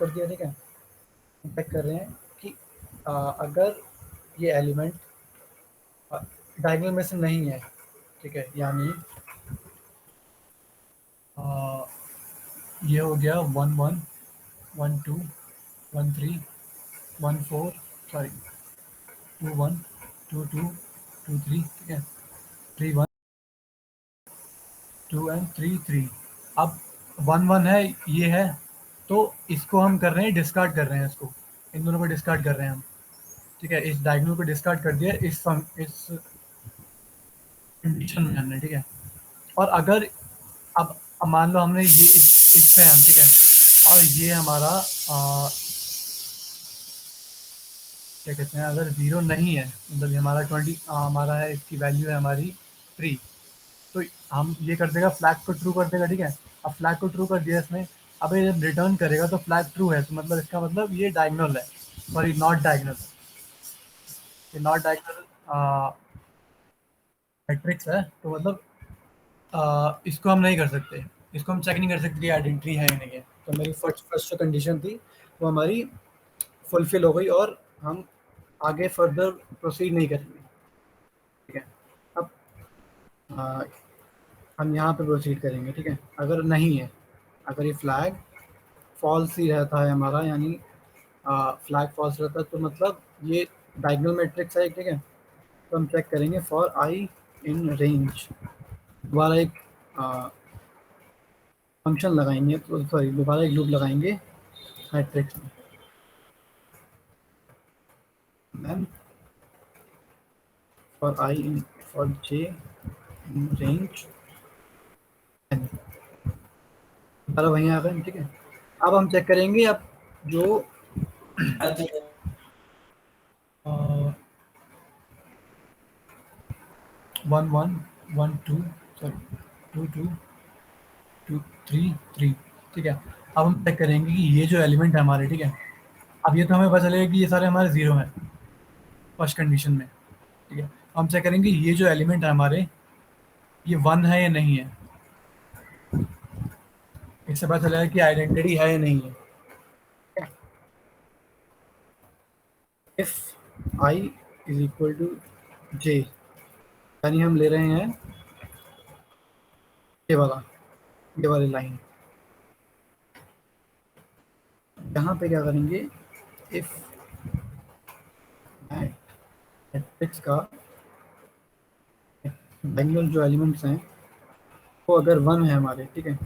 कर दिया, ठीक है। हम चेक कर रहे हैं कि अगर ये एलिमेंट डायगोनल में से नहीं है, ठीक है, यानी ये हो गया 1 1 1 2 1 3 1 4, सॉरी 2 1 2 2 2 3, ठीक है, 3 1 2 एंड 3 3। अब 1 1 है, ये है, तो इसको हम कर रहे हैं, डिस्कार्ड कर रहे हैं, इसको इन दोनों को डिस्कार्ड कर रहे हैं हम, ठीक है। इस डायगोनल को डिस्कार्ड कर दिया इस कंडीशन में हमने, ठीक है। और अगर अब मान लो हमने ये इस पे हम, ठीक है, और ये हमारा क्या कहते हैं, अगर ज़ीरो नहीं है, मतलब ये हमारा 20 हमारा है, इसकी वैल्यू है हमारी 3, तो हम ये कर देगा, फ्लैग को ट्रू कर देगा, ठीक है। अब फ्लैग को ट्रू कर दिया इसने, अब ये जब रिटर्न करेगा तो फ्लैग ट्रू है, तो मतलब इसका मतलब ये डायगोनल है, सॉरी नॉट डायगोनल, ये नॉट डायगोनल मैट्रिक्स है, तो मतलब इसको हम नहीं कर सकते, इसको हम चेक नहीं कर सकते कि आइडेंटिटी है या नहीं है। तो मेरी फर्स्ट फर्स्ट जो कंडीशन थी वो हमारी फुलफिल हो गई, और हम आगे फर्दर प्रोसीड नहीं करेंगे, ठीक है। अब आ, हम यहाँ पे प्रोसीड करेंगे, ठीक है। अगर नहीं है, अगर ये फ्लैग फॉल्स ही रहता है हमारा, यानी फ्लैग फॉल्स रहता है, तो मतलब ये डायगोनल मैट्रिक्स है, ठीक है। तो हम चेक करेंगे फॉर आई इन रेंज, दोबारा एक फंक्शन लगाएंगे, तो सॉरी दोबारा एक लूप लगाएंगे मैट्रिक्स में, ma'am for I in for J in range N, दोबारा वहीं आ गए, ठीक है। अब हम चेक करेंगे, अब जो 1 1 1 2, सॉरी 2 2 2 3 3, ठीक है। अब हम चेक करेंगे कि ये जो एलिमेंट है हमारे, ठीक है, अब ये तो हमें पता चलेगा कि ये सारे हमारे ज़ीरो हैं फर्स्ट कंडीशन में, ठीक है। हम चेक करेंगे ये जो एलिमेंट है हमारे, ये 1 है या नहीं है, इससे पता चलेगा कि आइडेंटिटी है या नहीं है। If I is equal to J, यानी हम ले रहे हैं ये वाला, ये वाली लाइन, यहाँ पे क्या करेंगे, इफ मैट्रिक्स का डायगोनल जो एलिमेंट्स हैं वो अगर 1 है हमारे, ठीक है,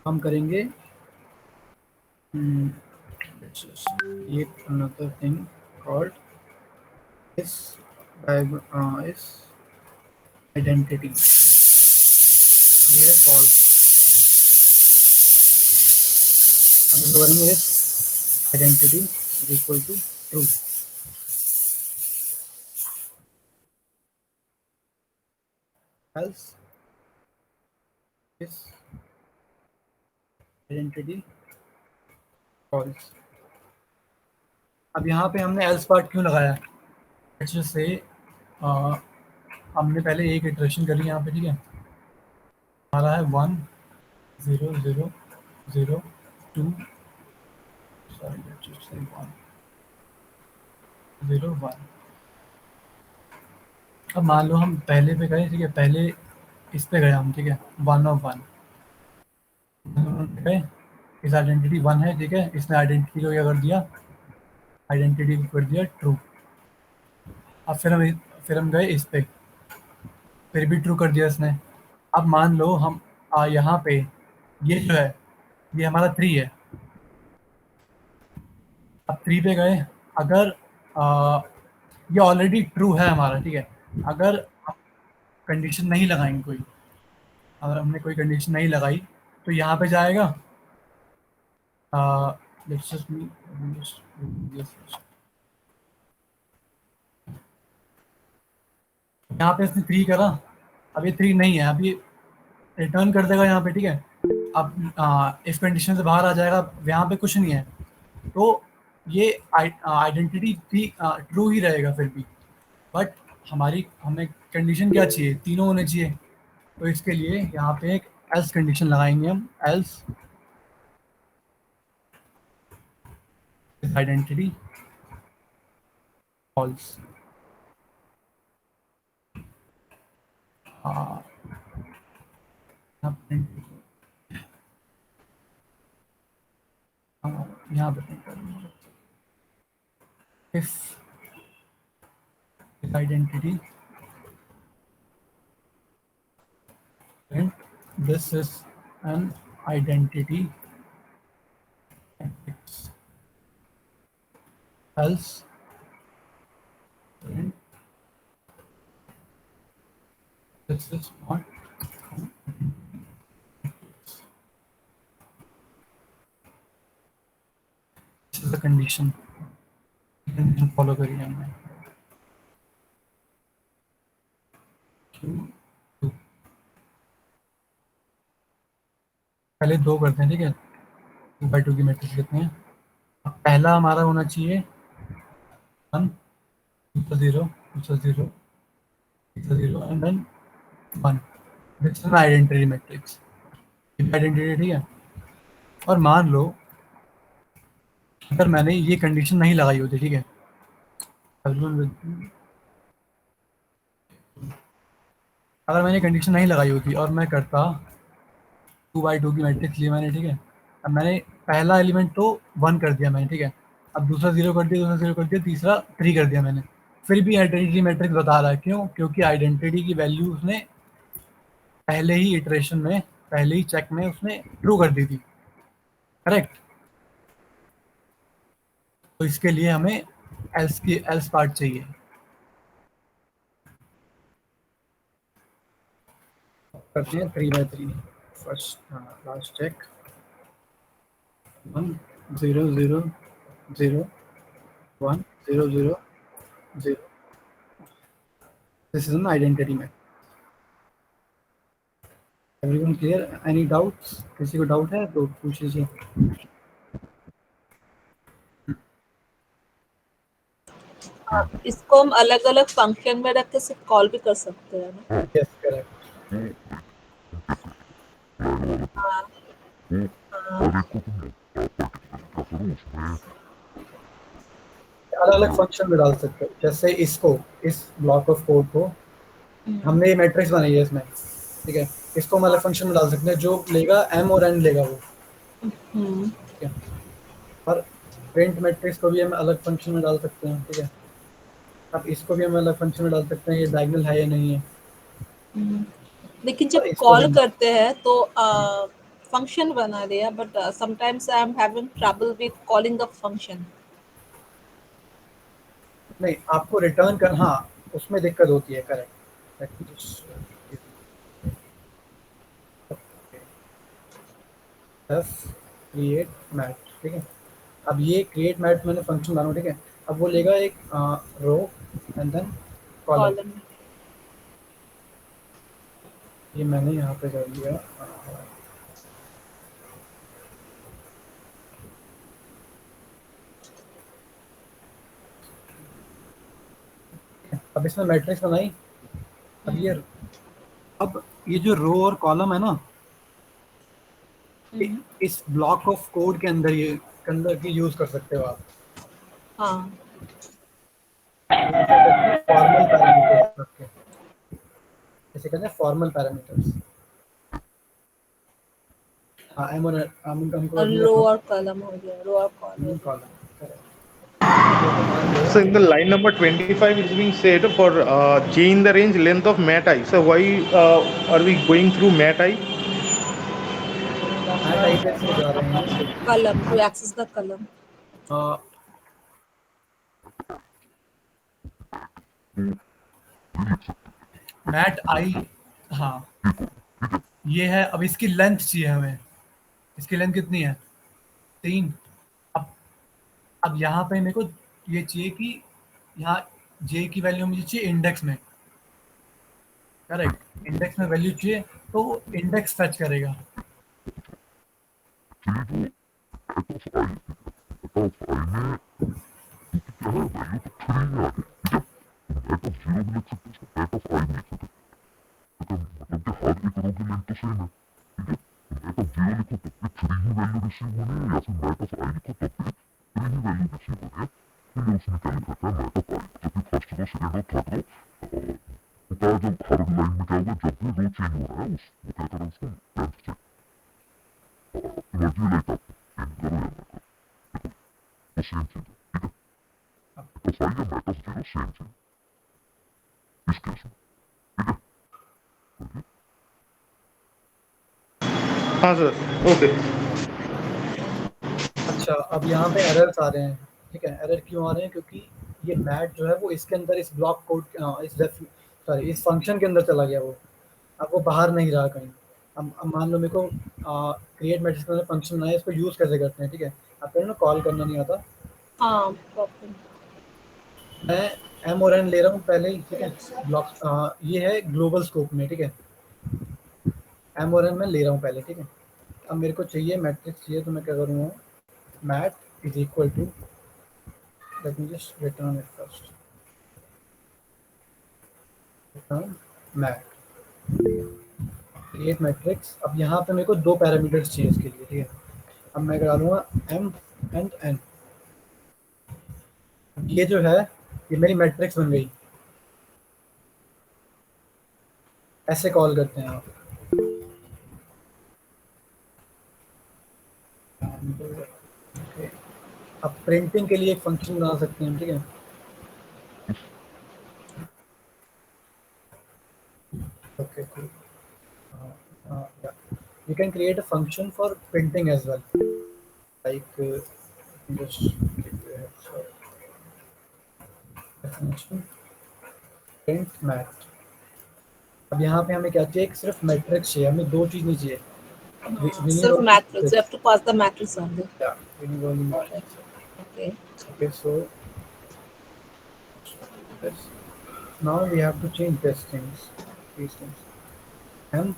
हम करेंगे ये another thing called is is identity, ये है false, हम इसको करेंगे is identity is equal to true, else is identity false। अब यहाँ पे हमने else पार्ट क्यों लगाया, अच्छे से हमने पहले एक इटरेशन करी यहाँ पे, ठीक है, हमारा है 1 0 0 0 2, सॉरी लेट्स जस्ट से 1 0 1। अब मान लो हम पहले पे गए, ठीक है, पहले इस पे गए हम, ठीक है, 1 ऑफ 1 गए, इस आइडेंटिटी 1 है, ठीक है, इसने आइडेंटिटी को क्या कर दिया, आइडेंटिटी को कर दिया ट्रू। अब फिर हम गए इस पे, फिर भी ट्रू कर दिया इसने। अब मान लो हम यहाँ पे ये जो है ये हमारा 3 है, अब 3 पे गए, अगर ये ऑलरेडी ट्रू है हमारा, ठीक है, अगर कंडीशन नहीं लगाएंगे कोई, अगर हमने कोई कंडीशन नहीं लगाई तो यहाँ पे जाएगा, let's just यहाँ पे इसने 3 करा, अब ये 3 नहीं है, अब ये रिटर्न कर देगा यहाँ पे, ठीक है। अब इस कंडीशन से बाहर आ जाएगा, यहाँ पे कुछ नहीं है, तो ये आइडेंटिटी ट्रू ही रहेगा फिर भी, बट हमें कंडीशन क्या चाहिए, तीनों होने चाहिए, तो इसके लिए यहाँ पे एक एल्स कंडीशन लगाएंगे हम, एल्स आइडेंटिटी फॉल्स। हाँ, यहाँ पे print करूँगा। if identity print this is an identity matrix, else print this is not, this is the condition follow करिए हमने। पहले दो करते हैं, ठीक है, 2 by 2 की मैट्रिक्स लिखते हैं। अब पहला हमारा होना चाहिए 1, दूसरा 0, दूसरा 0, तीसरा 0 and then 1। This is identity matrix, identity, ठीक है। और मान लो अगर मैंने ये कंडीशन नहीं लगाई होती, ठीक है, अगर मैंने कंडीशन नहीं लगाई होती और मैं करता 2 by 2 की मैट्रिक्स ली मैंने, ठीक है। अब मैंने पहला एलिमेंट तो 1 कर दिया मैंने, ठीक है। अब दूसरा 0 कर दिया, दूसरा 0 कर दिया, तीसरा 3 कर दिया मैंने। फिर भी आइडेंटिटी मैट्रिक्स बता रहा है, क्यों? क्योंकि आइडेंटिटी की वैल्यू उसने पहले ही इटरेशन में, पहले ही चेक में उसने ट्रू कर दी थी, करेक्ट। तो इसके लिए हमें एल्स पार्ट चाहिए। करते हैं 3 by 3 first, last check 1 0 0 0 1 0 0 0। This is an identity matrix. Everyone clear? Any doubts? किसी को डाउट है तो पूछ लीजिए। इसको हम अलग अलग फंक्शन में रख के सिर्फ कॉल भी कर सकते हैं ना? Yes, correct. अलग अलग फंक्शन में डाल सकते हो, जैसे इसको, इस ब्लॉक ऑफ कोड को हमने ये मैट्रिक्स बनाई है इसमें, ठीक है, इसको हम अलग फंक्शन में डाल सकते हैं, जो लेगा m और n लेगा वो, ठीक है। और प्रिंट मैट्रिक्स को भी हम अलग फंक्शन में डाल सकते हैं, ठीक है। अब इसको भी हम अलग फंक्शन में डाल सकते हैं, ये डायगोनल है या नहीं है। लेकिन जब कॉल करते हैं तो फंक्शन बना दिया, but sometimes I am having trouble with calling the function. नहीं, आपको रिटर्न कर, हाँ उसमें दिक्कत होती है, करेक्ट। क्रिएट मैट, ठीक है। अब ये क्रिएट मैट मैंने फंक्शन बनाना, ठीक है। अब वो लेगा एक रो एंड देन कॉलम। ये मैंने यहाँ पे कर दिया। अब इसमें मैट्रिक्स बनाई। अब ये जो रो और कॉलम है ना, इस ब्लॉक ऑफ कोड के अंदर ये की यूज कर सकते हो आप। हाँ, फॉर्मल पैरामीटर्स रख के, जैसे कहते हैं फॉर्मल पैरामीटर्स। हाँ, एम और हमको रो और कॉलम हो गया, रो और column. So in the line number 25 is being said for J in the range length of mat I. So why are we going through mat I? mat I पे से जा रहे हैं column to access the column. mat I, हाँ ये है। अब इसकी लेंथ चाहिए हमें, इसकी लेंथ कितनी है? 3। अब यहाँ पे मेरे को ये चाहिए कि यहाँ j की वैल्यू मुझे चाहिए इंडेक्स में, करेक्ट। इंडेक्स में वैल्यू चाहिए तो वो इंडेक्स फेच करेगा। रिसीवर है, तो ये उसने क्या लिख रखा है मेटा फाइव, जबकि first row second row third row होता है जब हर लाइन में क्या होगा, जब भी रो चेंज हो रहा है उस वो क्या करें उसको लेंथ चेक इमर्जी लाइक आप चेंज करो या ना करो, देखो वो सेम चीज है, ठीक है। मेटा फाइव या मेटा जीरो सेम चीज इस केस में, ठीक है। करिए। हाँ सर। ओके। अच्छा, अब यहाँ पे एरर्स आ रहे हैं, ठीक है। एरर क्यों आ रहे हैं? क्योंकि ये मैट जो है वो इसके अंदर इस ब्लॉक कोड सॉरी इस फंक्शन के अंदर चला गया वो। अब वो बाहर नहीं रहा कहीं। अब मान लो मेरे को क्रिएट मैट्रिक्स के अंदर फंक्शन बनाया, इसको यूज़ कैसे करते हैं, ठीक है। आप कह रहे हो ना कॉल करना नहीं आता। हाँ, प्रॉब्लम। मैं एम और एन ले रहा हूँ पहले ही, ठीक है। ब्लॉक ये है ग्लोबल स्कोप में, ठीक है। एम और एन मैं ले रहा हूँ पहले, ठीक है। अब मेरे को चाहिए मैट्रिक्स चाहिए, तो मैं क्या करूँगा, mat is equal to, let me just return it first, return mat create matrix. अब यहाँ पे मेरे को दो पैरामीटर्स चाहिए इसके लिए, ठीक है। अब मैं डालूंगा एम एंड एन। ये जो है ये मेरी मैट्रिक्स बन गई। ऐसे कॉल करते हैं आप। Okay. अब प्रिंटिंग के लिए एक फंक्शन बना सकते हैं, ठीक है। Okay cool. Yeah. You can create a function for printing as well, like just give you a heads definition print mat। अब यहाँ पे हमें क्या चाहिए, एक सिर्फ मैट्रिक्स चाहिए, हमें दो चीज़ नहीं चाहिए। we need Self only matrix. You matrix। have to pass the matrix only. Yeah, we need only Got it. matrix। Okay. Okay, so this, now we have to change these things. M,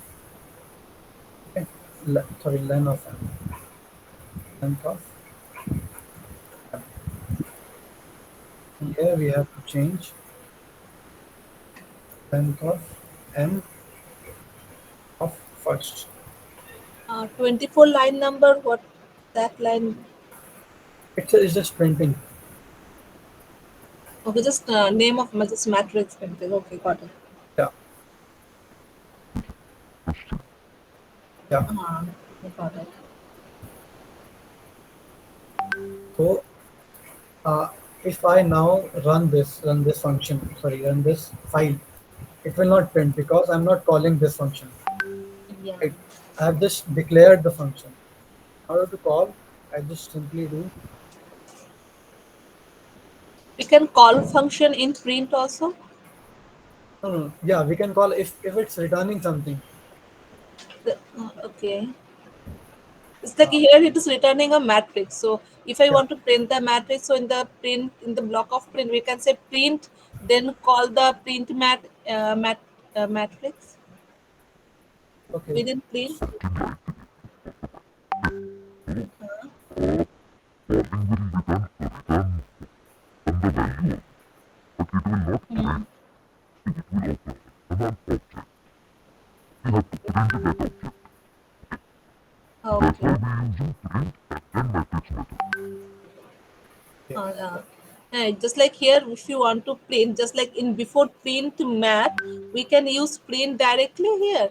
okay, sorry, len of m, length of m. Here we have to change length of m of first. 24 line number. What that line? It's just printing. Okay, just name of just matrix printing. Okay, got it. Yeah, yeah. Got it. So if I now run this function, sorry, run this file, it will not print because I'm not calling this function. Yeah. Right? I have just declared the function. In order to call, I just simply do We can call function in print also. no. Yeah, we can call if it's returning something. Okay. It's like here it is returning a matrix. So if I Yeah. want to print the matrix, so in the block of print, we can say print, then call the print matrix Okay. within print. Calling will be done Okay. for return, but not object. Yeah. Just like here, if you want to print, just like in before print mat, we can use print directly here.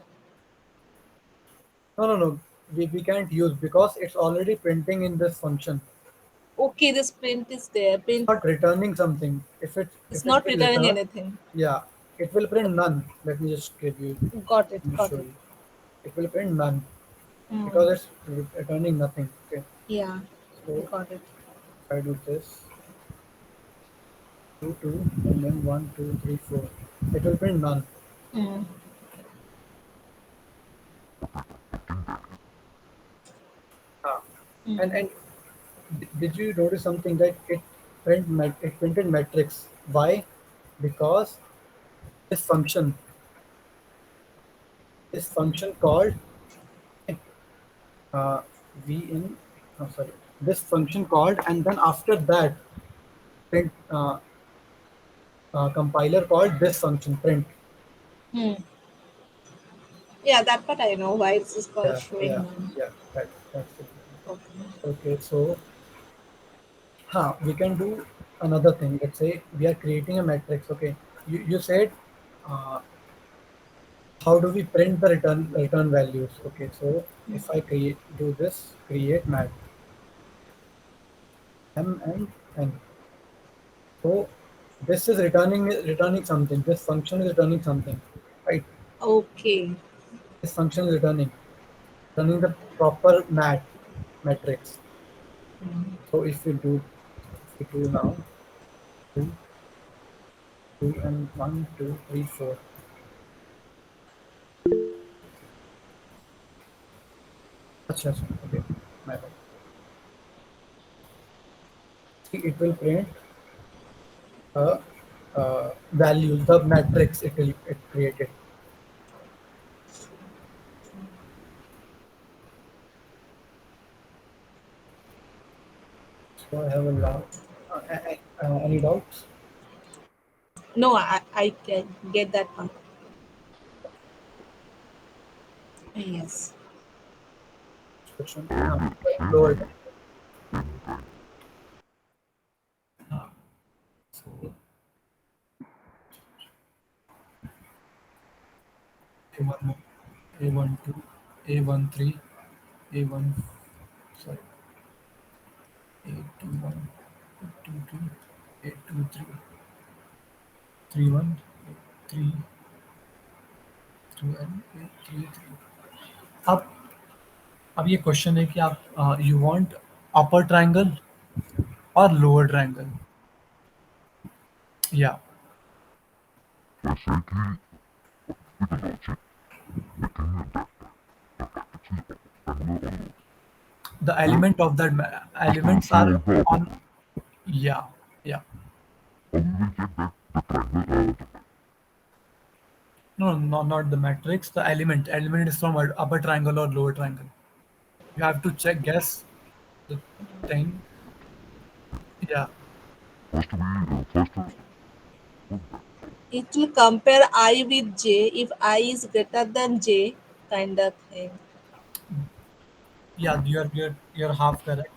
No. We can't use because it's already printing in this function. Okay, this print is there. It's Print not returning something. is If it not will returning return, anything. yeah, it will print none. Let me just give you. Got it. Let me Got show it. you. It will print none Hmm. because it's returning nothing. Okay. Yeah, So got it. if I do this, two, and then 1, 2, 3, 4, it will print none. Hmm. Ah. Hmm. And did you notice something that it printed matrix? Why? Because this function called uh, v in sorry, this function called, and then after that print compiler called this function print. Hmm. Yeah, that part I know why it's just called Yeah, showing yeah, none. yeah. That's it. Okay. Okay, so We can do another thing. Let's say we are creating a matrix. Okay, you said uh, how do we print the return values? Okay, so if I create do this create mat m and n. So this is returning something. This function is returning something, right? Okay. This function is returning the proper matrix. So if we do now two two and one two three four. अच्छा अच्छा okay my bad. See, it will print the values, the matrix it created. So I have a lot. Any doubts? No, I can get that part. Yes. Question. And same Lower. thing in brain. So A1, A12, A13, A1. Sorry, A21, A22, A23, 31, 3, 2 and A33. अब अब ये question है कि आप you want upper triangle और lower triangle या जैसे कि with the logic, we can matrix is rectangular or the but element of that just to elements say are on the upper on. part, Yeah, yeah. how we will get that the triangle No, no, not the matrix. The element is from upper triangle or lower triangle. You have to check guess the thing. Yeah, first It will compare I with J if I is greater than J, kind of thing. yeah. You're half correct.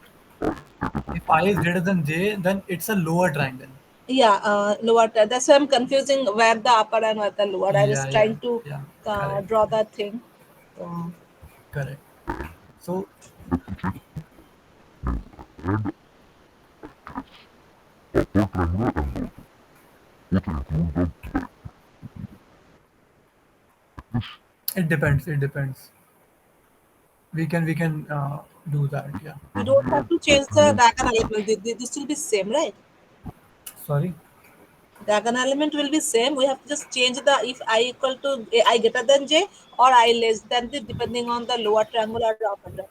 If I is greater than j, then it's a lower triangle. Yeah, lower. That's why I'm confusing where the upper and where the lower. I was Yeah, yeah, trying to yeah. Correct, draw that thing. So, correct. So and upper triangle and lower, which include the this it depends. It depends. We can do that. Yeah. we when don't we have are to change talking the about diagonal element. This will be same, right? Sorry. Diagonal element will be same. We have to just change the if I equal to I greater than J or I less than this, depending on the lower triangle or the upper triangle.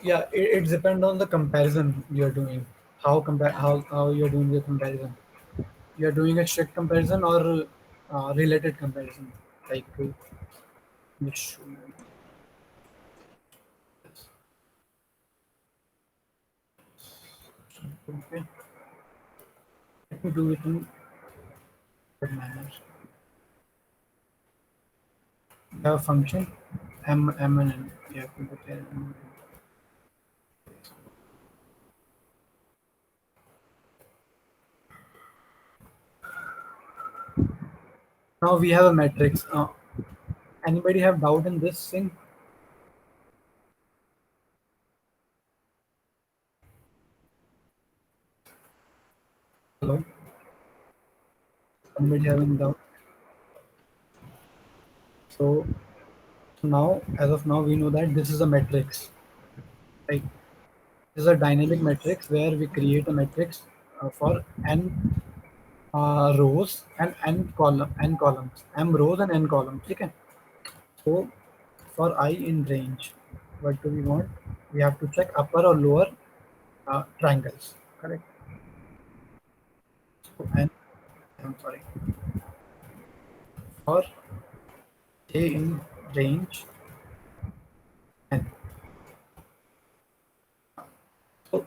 Yeah, it depends on the comparison you're doing. How you're doing the comparison. You're doing a strict comparison or related comparison. Like let show you this. Okay, let me do it in good manner. We have a function m and n. You have to declare m. Now we have a matrix. Anybody have doubt in this thing? Hello? Anybody having doubt? So now, as of now, we know that this is a matrix. Right? This is a dynamic matrix where we create a matrix for n rows and n columns, m rows and n columns. Okay. So for I in range, what do we want? We have to check upper or lower triangles. Correct. So n, I'm sorry, for j in range n. So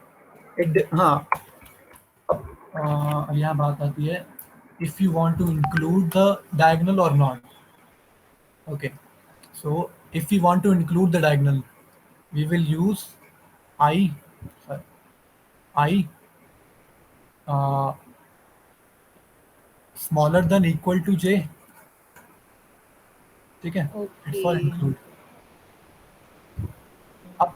हाँ अब यहाँ बात आती है if you want to include the diagonal or not. Okay, so if we want to include the diagonal, we will use I, sorry, I uh, smaller than equal to j. ठीक है, it's for Okay. include. अब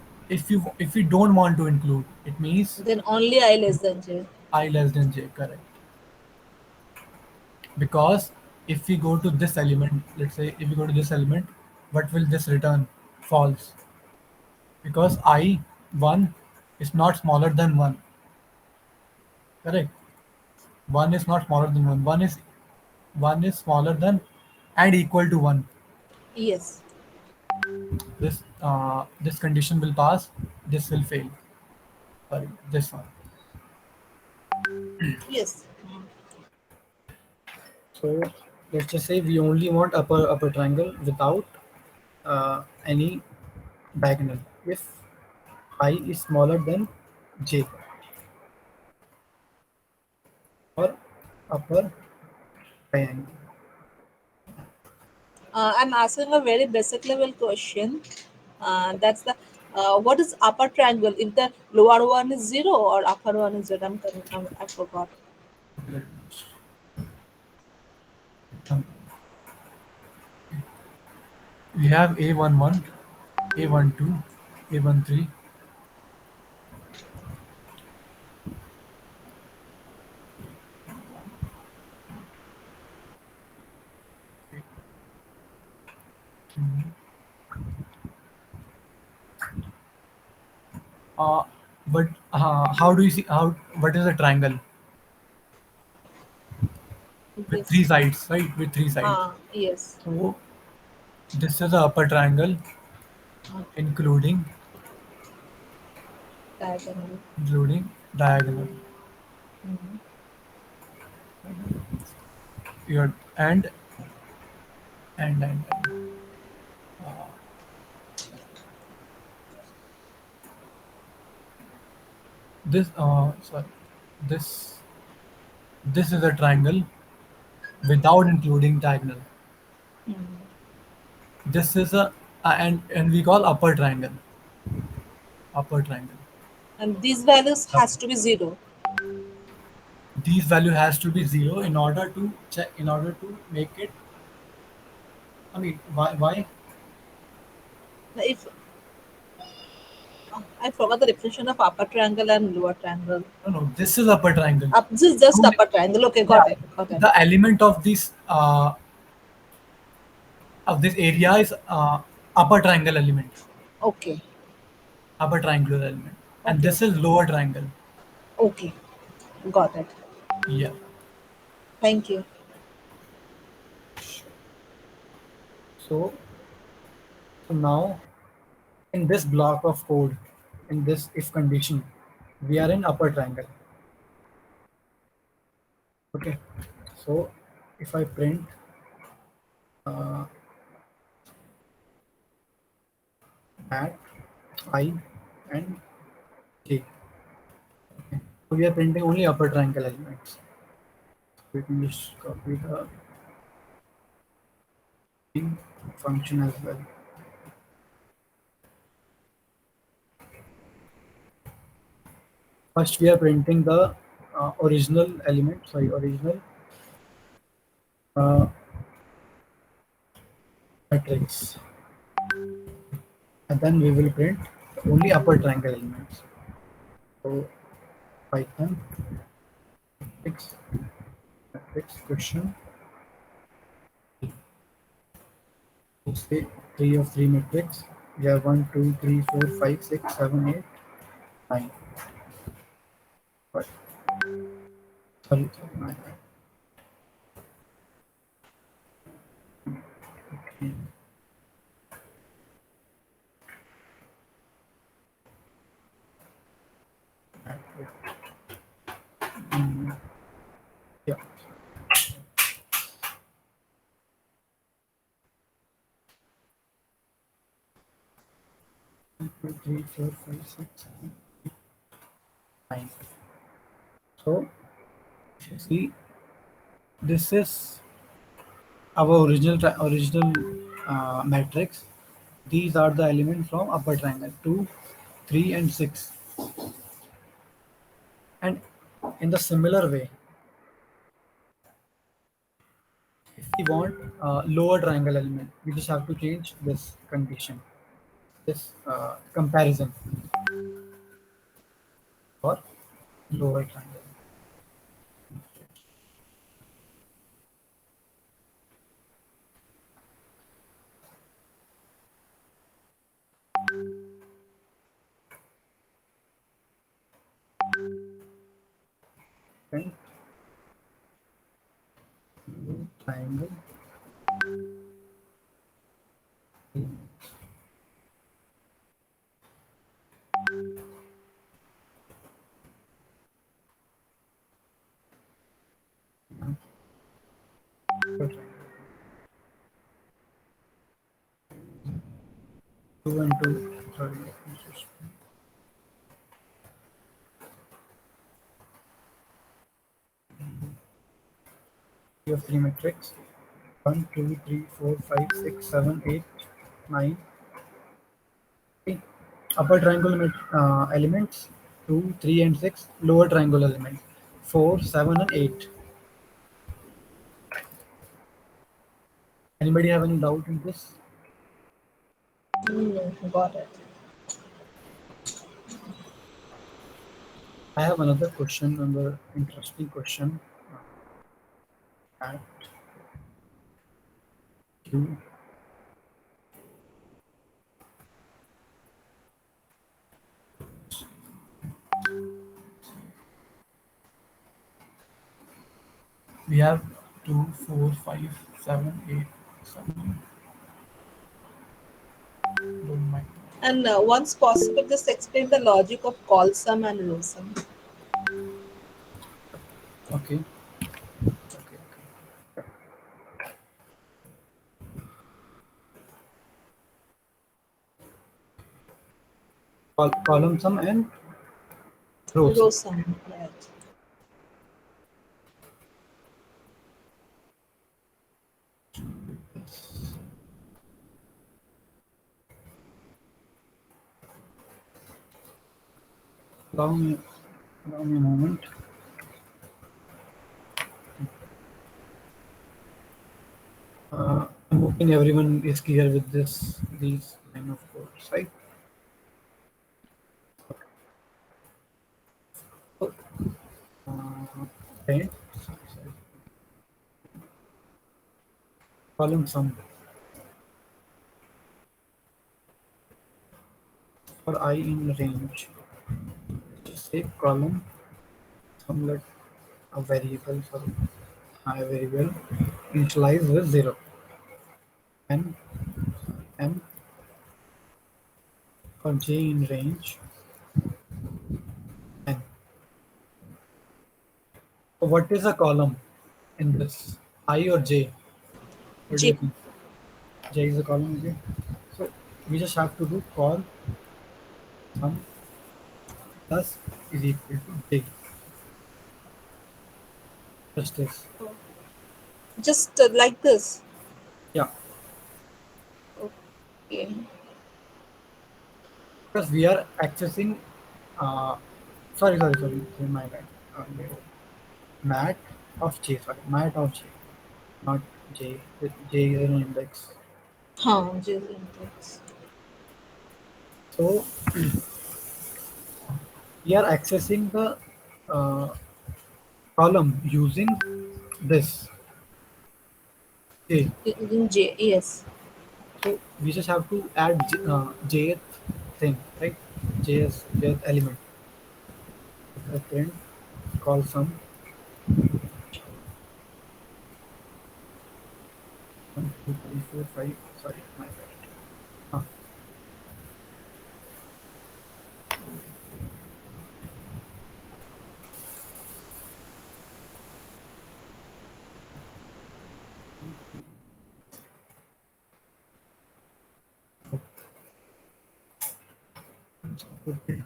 if we don't want to include, it means Then only I less than j. I less than j, correct. Because if we go to this element, let's say if we go to this element, what will this return? False. Because I 1 is not smaller than 1, correct. 1 is not smaller than 1. 1 is smaller than and equal to 1. Yes. This condition will pass, this will fail. Sorry, this one. Yes. So let's just say we only want upper triangle without any diagonal. If I is smaller than j or upper triangle. I'm asking a very basic level question. That's the what is upper triangle? If the lower one is zero or upper one is zero, I forgot. Um, we have A11, A12, A13. Uh, but how do you see how what is a triangle with three Yes. sides, right? With three sides. Yes. So this is a upper triangle, Okay. including Diagonal. including diagonal. Mhm. Your and this sorry, this this is a triangle without including diagonal. Mhm. This is a and we call upper triangle. Upper triangle. And these values Up- has to be zero. These value has to be zero in order to check in order to make it. I mean, why? If I forgot the definition of upper triangle and lower triangle. No, no. This is upper triangle. Up, this is just To upper triangle. Okay, yeah, got it. Got it. the element of this area is upper triangle element, Okay. upper triangular element, and Okay. this is lower triangle. Okay. Got it. Yeah. Thank you. So, so now in this block of code, in this if condition, we are in upper triangle. Okay. So if I print uh, at I and j, so we are printing only upper triangle elements. We can just copy the function as well. First, we are printing the original element, sorry, original uh, matrix, and then we will print only upper triangle elements. So Python matrix question, we say 3 of 3 matrix. We have 1, 2, 3, 4, 5, 6, 7, 8, 9. But sorry, 9. Okay. Mm, yeah. 1, 2, 3, 4, 5, 6, 7, 9. So see, this is our original matrix. These are the elements from upper triangle 2, 3, and 6. And In the similar way, if we want lower triangle element, we just have to change this condition, this comparison for lower triangle. Okay. Triangle. Two and two. Sorry. You have three metrics. 1, 2, 3, 4, 5, 6, 7, 8, 9. Okay. Upper triangle elements 2, 3, and 6. Lower triangle elements 4, 7, and 8. Anybody have any doubt in this? Got it. I have another question, another interesting question. At Q, we have 2, 4, 5, 7, 8, 7. Don't mind. And once possible, just explain the logic of call sum and row sum. Okay. Okay. Column sum and row Row sum. sum, right. Allow me, allow me a moment. I'm hoping everyone is clear with these line of codes, right? So, okay. Column sum for I in range. Just say column sum, let a variable for I variable initialize with 0 and m for j in range n. So what is a column in this? I or j? What do you J. think? J is a column, okay? So we just have to do call sum plus is equal to j. Just this. Just like this. Yeah, Okay. because we are accessing. Uh, sorry, my bad. Mat of j. Sorry, mat of j, not j. J is an index. Huh, J is index. So we are accessing the uh, column using this j. In J, yes. So we just have to add jth thing, right? Jth element. A print call sum 1, 2, 3, 4, 5. Sorry, my bad. Ah, okay.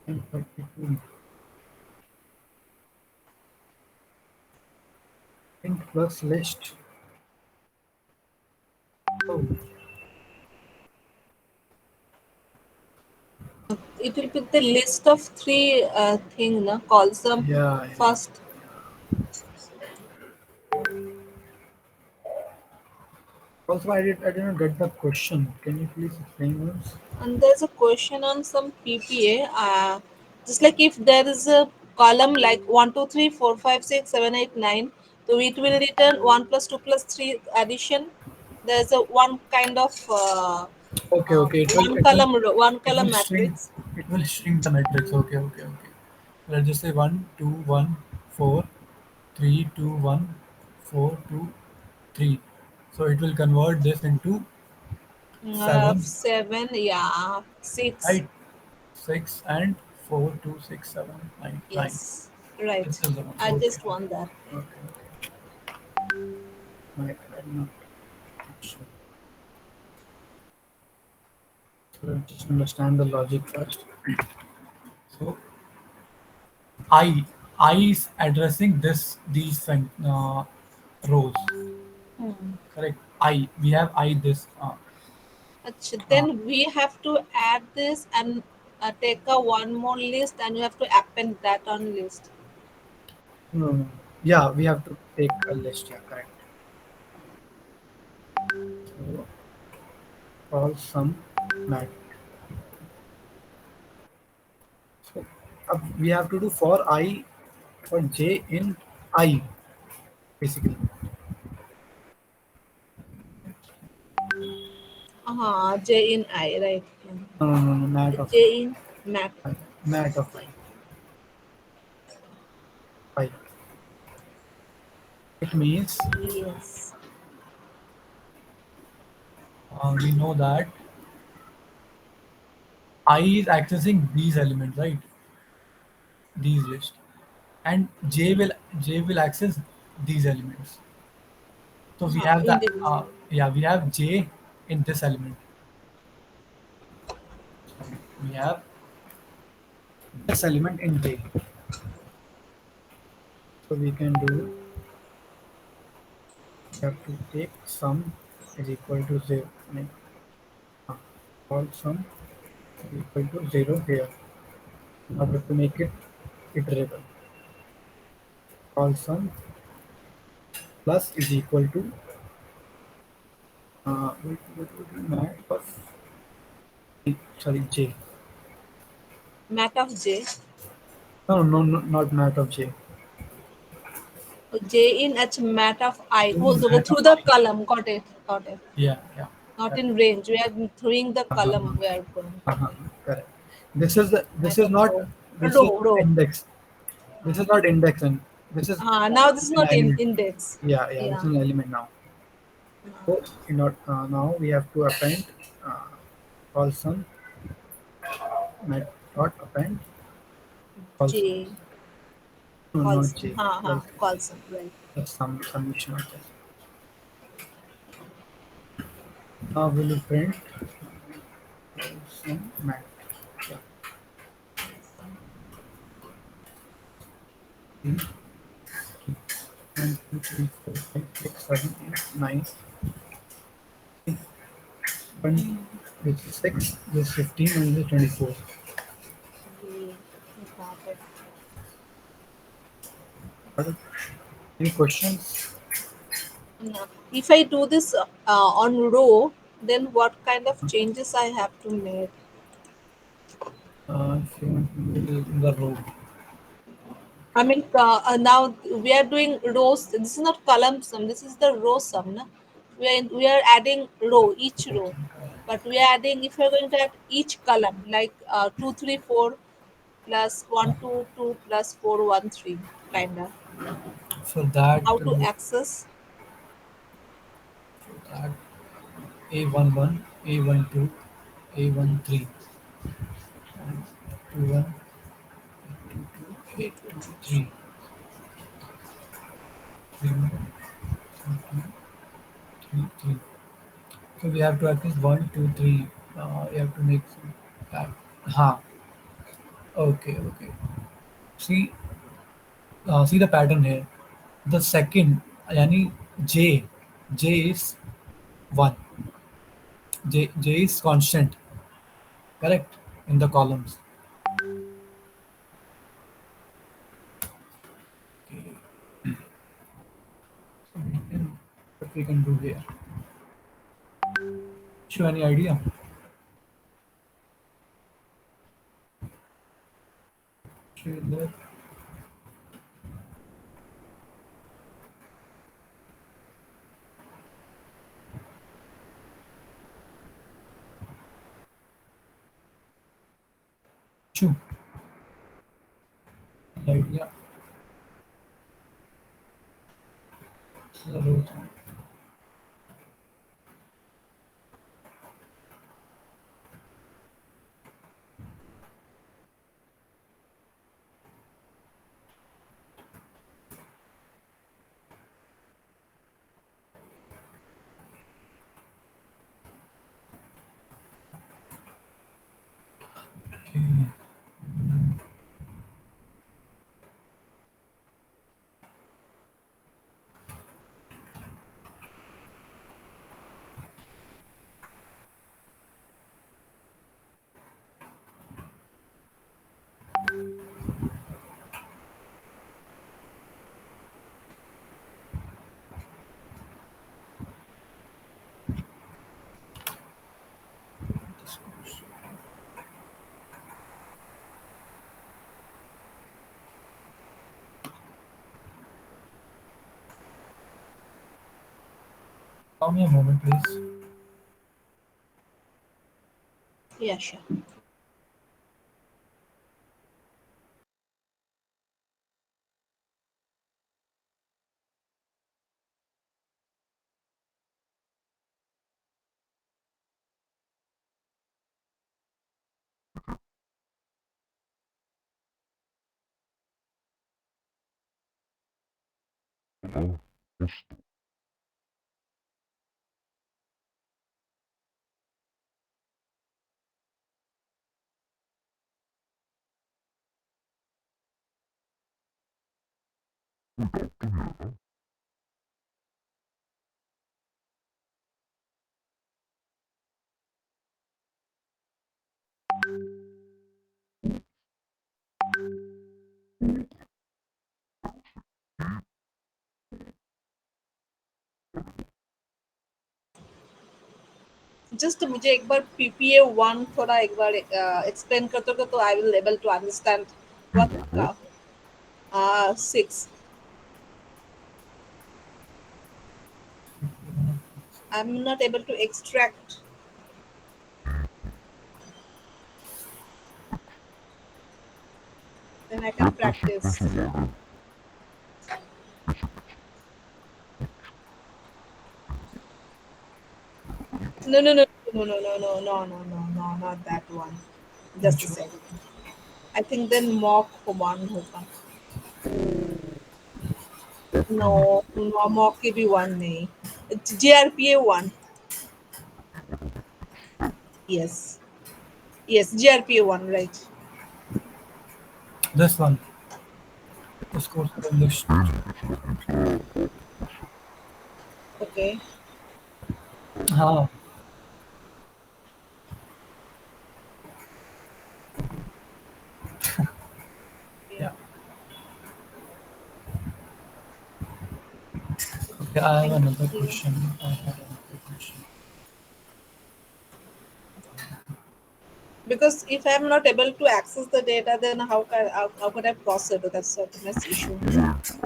And 32. int plus list. Oh, It will be the list of three thing, na, calls them yeah, yeah. first. Also, I did not get the question. Can you please explain once? And there's a question on some PPA. Just like if there is a column like 1, 2, 3, 4, 5, 6, 7, 8, 9, so it will return 1 plus 2 plus 3 addition. There's a one kind of Okay, okay. one It will column shrink. matrix. It will shrink the matrix. Okay, okay, okay. Let's just say 1, 2, 1, 4, 3, 2, 1, 4, 2, 3. So it will convert this into 7, 7, yeah, 6. right? 6 and 4, 2, 6, 7, 9, 9. Yes, right. This is the one. I Okay, just want that. okay, okay. I'm not sure. So let's just understand the logic first. So I is addressing these rows, Hmm. correct? I we have I this. Achha, Uh, then we have to add this and take a one more list and you have to append that on list. no, no, no. Yeah, we have to take a list. Yeah, correct. So call some mat. So we have to do for j in I basically. J in I, right? No, no, no, no, mat Yeah. of J in Mac. I, mat of I. It means Yes. we know that I is accessing these elements, right? These lists, and J will access these elements. So we have the Indeed. yeah, we have J in this element. We have this element in J. So we can do, we have to take sum is equal to 0. I mean, uh, all sum is equal to 0 here in order to make it iterable. All sum plus is equal to mat of sorry J. Mat of J. No, no, no, not mat of J. J in H mat of I. Oh, so Mat of through the I. column. Got it. Got it. Yeah, yeah. Not Correct. in range. We are throwing the Uh-huh. column. We are going. Uh-huh. Okay. Correct. This Mat is of not row. this is not Row. index. This is not index and this is Now this is an not in element. index. Yeah, yeah. This Yeah. is an element now. So now we have to append uh, Colson met dot append Colson. J. No, not Colson. J. Colson. Colson. Right. Just some summation of this. Now we will print Colson met. Yeah. 1, 2, 3, 4, 5, 6, 7, 8, 9. 1, this is 6, this is 15, and this is 24. J. Got it. Got it? Any questions? Now, if I do this on row, then what kind of changes I have to make? If you want to do the row. I mean, now we are doing rows. This is not column sum. This is the row sum. Na? We are adding row, each row, but we are adding, if we are going to add each column, like 2, 3, 4 plus 1, 2, 2 plus 4, 1, 3, kinda. For that, How to access? A11, A12, A13, and 21, A23, 31, 33. So we have to access 1, 2, 3. You have to make some that. Ha. Okay, okay. See, see the pattern here. The second यानी J, J is 1, J is constant, correct, in the columns. So what we can do here? Show any idea? Show there. Show any idea. So, allow me a moment, please. Yeah, sure. Hello? What's the doctor? Just मुझे एक बार PPA one थोड़ा एक बार explain कर दोगे तो I will able to understand You what want what? 6 I'm not able to extract, then I can Get the sequence practice. of order. It's a No, no, no, no, no, no, no, no, no, no, no, not that one. Just a Which one? second. I think then mock one होगा. No, no, mock के भी one नहीं. It's GRPA one. Yes, yes, GRPA one, right? This one. This course the list. thing. It's a Okay. हाँ. Yeah. Yeah. Okay, I have Thank another you. question. I have another question. Because if I'm not able to access the data, then how could I process it? That's sort of my issue. link. The same concept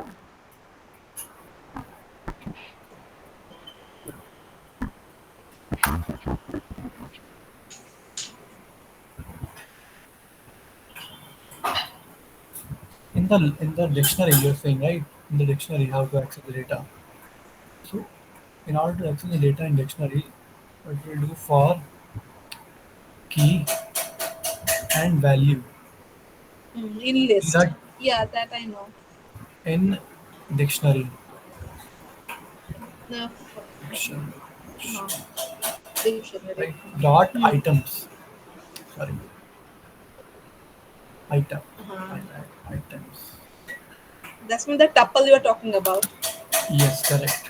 of the In the dictionary, you're saying, right? In the dictionary, how to access the data. So, in order to access the data in dictionary, what we'll do for key and value. In These list. are Yeah, that I know. in dictionary. No, Dictionary. no, dictionary. Right? Dot Hmm. items. Sorry, item. Uh-huh. Items. That's mean the tuple you are talking about. Yes, correct.